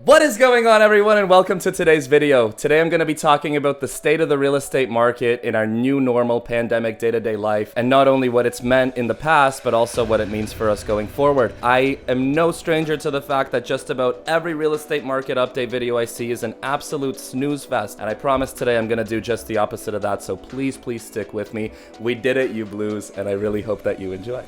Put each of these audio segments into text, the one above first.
What is going on, everyone, and welcome to today's video. Today I'm going to be talking about the state of the real estate market in our new normal pandemic day-to-day life, and not only what it's meant in the past, but also what it means for us going forward. I am no stranger to the fact that just about every real estate market update video I see is an absolute snooze fest, and I promise today I'm going to do just the opposite of that, so please stick with me. We did it, you blues, and I really hope that you enjoy.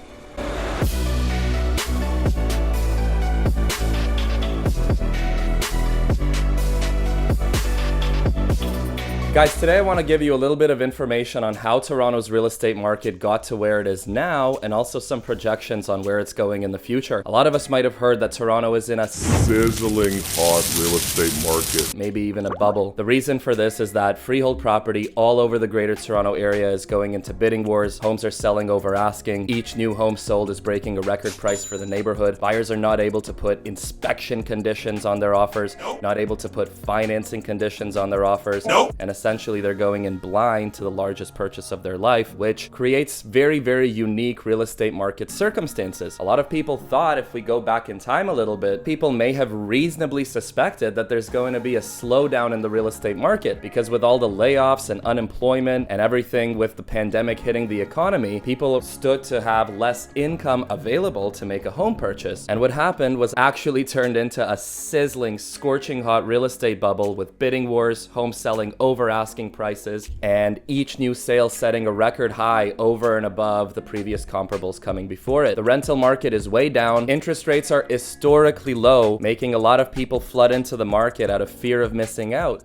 Guys, today I want to give you a little bit of information on how Toronto's real estate market got to where it is now, and also some projections on where it's going in the future. A lot of us might have heard that Toronto is in a sizzling hot real estate market. Maybe even a bubble. The reason for this is that freehold property all over the greater Toronto area is going into bidding wars. Homes are selling over asking. Each new home sold is breaking a record price for the neighborhood. Buyers are not able to put inspection conditions on their offers, not able to put financing conditions on their offers, and essentially they're going in blind to the largest purchase of their life, which creates very unique real estate market circumstances. A lot of people thought, if we go back in time a little bit, people may have reasonably suspected that there's going to be a slowdown in the real estate market, because with all the layoffs and unemployment and everything with the pandemic hitting the economy, people stood to have less income available to make a home purchase. And what happened was actually turned into a sizzling, scorching hot real estate bubble with bidding wars, home selling over asking prices, and each new sale setting a record high over and above the previous comparables coming before it. The rental market is way down. Interest rates are historically low, making a lot of people flood into the market out of fear of missing out.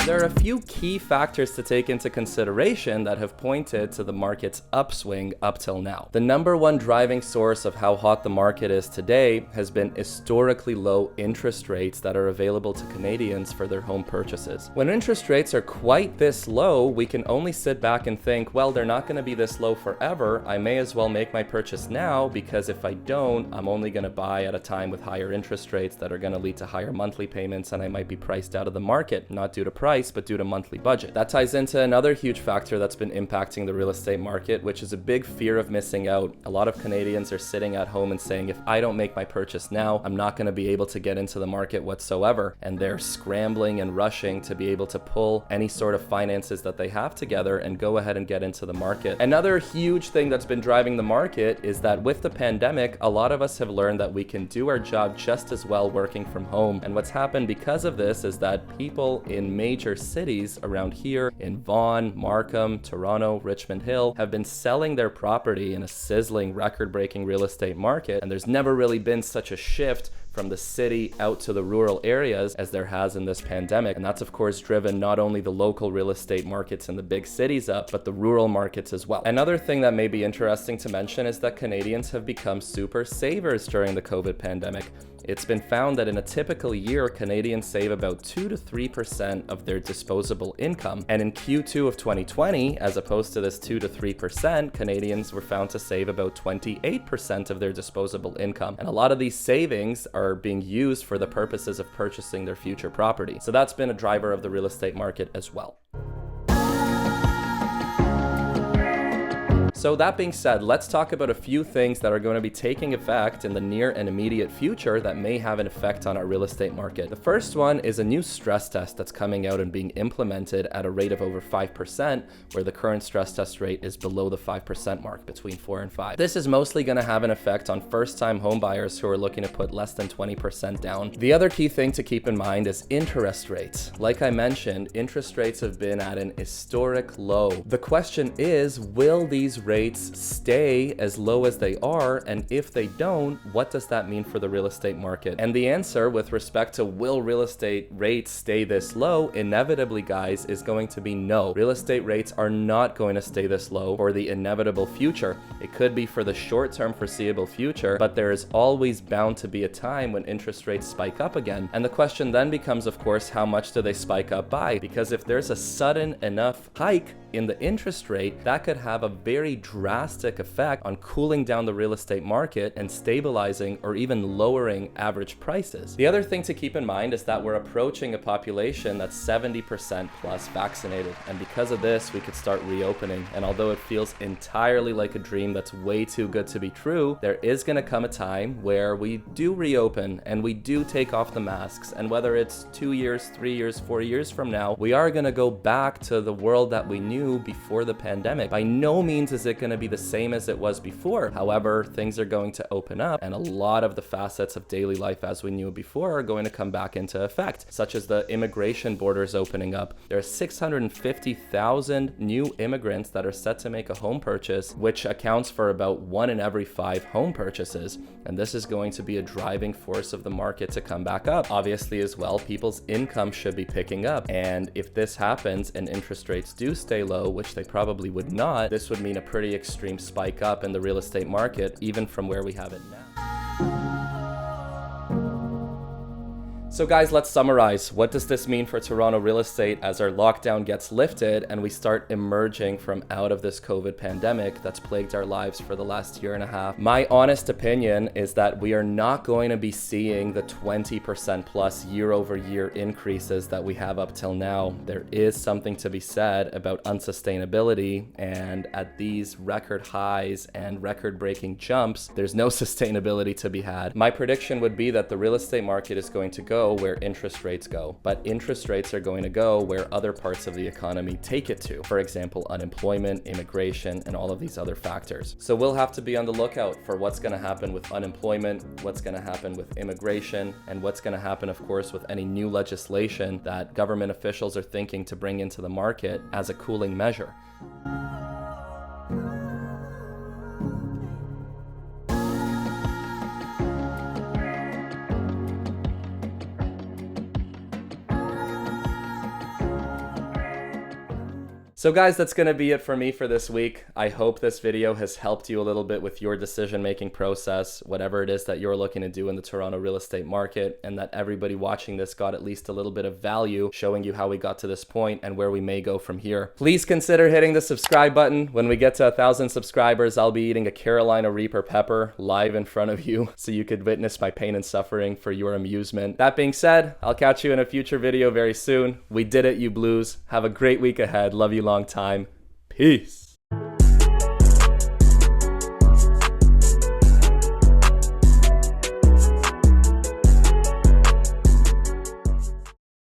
There are a few key factors to take into consideration that have pointed to the market's upswing up till now. The number one driving source of how hot the market is today has been historically low interest rates that are available to Canadians for their home purchases. When interest rates are quite this low, we can only sit back and think, well, they're not going to be this low forever. I may as well make my purchase now, because if I don't, I'm only going to buy at a time with higher interest rates that are going to lead to higher monthly payments, and I might be priced out of the market, not due to price, but due to monthly budget. That ties into another huge factor that's been impacting the real estate market, which is a big fear of missing out. A lot of Canadians are sitting at home and saying, if I don't make my purchase now, I'm not going to be able to get into the market whatsoever. And they're scrambling and rushing to be able to pull any sort of finances that they have together and go ahead and get into the market. Another huge thing that's been driving the market is that with the pandemic, a lot of us have learned that we can do our job just as well working from home. And what's happened because of this is that people in major cities around here in Vaughan, Markham, Toronto, Richmond Hill have been selling their property in a sizzling, record-breaking real estate market, and there's never really been such a shift from the city out to the rural areas as there has in this pandemic. And that's of course driven not only the local real estate markets in the big cities up, but the rural markets as well. Another thing that may be interesting to mention is that Canadians have become super savers during the COVID pandemic. It's been found that in a typical year, Canadians save about 2 to 3% of their disposable income. And in Q2 of 2020, as opposed to this 2 to 3%, Canadians were found to save about 28% of their disposable income. And a lot of these savings are being used for the purposes of purchasing their future property. So that's been a driver of the real estate market as well. So that being said, let's talk about a few things that are going to be taking effect in the near and immediate future that may have an effect on our real estate market. The first one is a new stress test that's coming out and being implemented at a rate of over 5%, where the current stress test rate is below the 5% mark, between 4 and 5. This is mostly going to have an effect on first-time home buyers who are looking to put less than 20% down. The other key thing to keep in mind is interest rates. Like I mentioned, interest rates have been at an historic low. The question is, will these rates stay as low as they are? And if they don't, what does that mean for the real estate market? And the answer with respect to will real estate rates stay this low, inevitably, guys, is going to be no. Real estate rates are not going to stay this low for the inevitable future. It could be for the short-term foreseeable future, but there is always bound to be a time when interest rates spike up again. And the question then becomes, of course, how much do they spike up by? Because if there's a sudden enough hike in the interest rate, that could have a very very drastic effect on cooling down the real estate market and stabilizing or even lowering average prices. The other thing to keep in mind is that we're approaching a population that's 70% plus vaccinated, and because of this, we could start reopening. And although it feels entirely like a dream that's way too good to be true, there is going to come a time where we do reopen and we do take off the masks, and whether it's 2 years, 3 years, 4 years from now, we are going to go back to the world that we knew before the pandemic. By no means is it going to be the same as it was before. However, things are going to open up, and a lot of the facets of daily life as we knew before are going to come back into effect, such as the immigration borders opening up. There are 650,000 new immigrants that are set to make a home purchase, which accounts for about 1 in every 5 home purchases. And this is going to be a driving force of the market to come back up. Obviously, as well, people's income should be picking up. And if this happens and interest rates do stay low, which they probably would not, this would mean a pretty extreme spike up in the real estate market, even from where we have it now. So guys, let's summarize. What does this mean for Toronto real estate as our lockdown gets lifted and we start emerging from out of this COVID pandemic that's plagued our lives for the last year and a half? My honest opinion is that we are not going to be seeing the 20% plus year over year increases that we have up till now. There is something to be said about unsustainability, and at these record highs and record breaking jumps, there's no sustainability to be had. My prediction would be that the real estate market is going to go where interest rates go, but interest rates are going to go where other parts of the economy take it to. For example, unemployment, immigration, and all of these other factors. So we'll have to be on the lookout for what's going to happen with unemployment, what's going to happen with immigration, and what's going to happen, of course, with any new legislation that government officials are thinking to bring into the market as a cooling measure. So guys, that's going to be it for me for this week. I hope this video has helped you a little bit with your decision-making process, whatever it is that you're looking to do in the Toronto real estate market, and that everybody watching this got at least a little bit of value showing you how we got to this point and where we may go from here. Please consider hitting the subscribe button. When we get to 1,000 subscribers, I'll be eating a Carolina Reaper pepper live in front of you so you could witness my pain and suffering for your amusement. That being said, I'll catch you in a future video very soon. We did it, you blues. Have a great week ahead. Love you long time. Peace.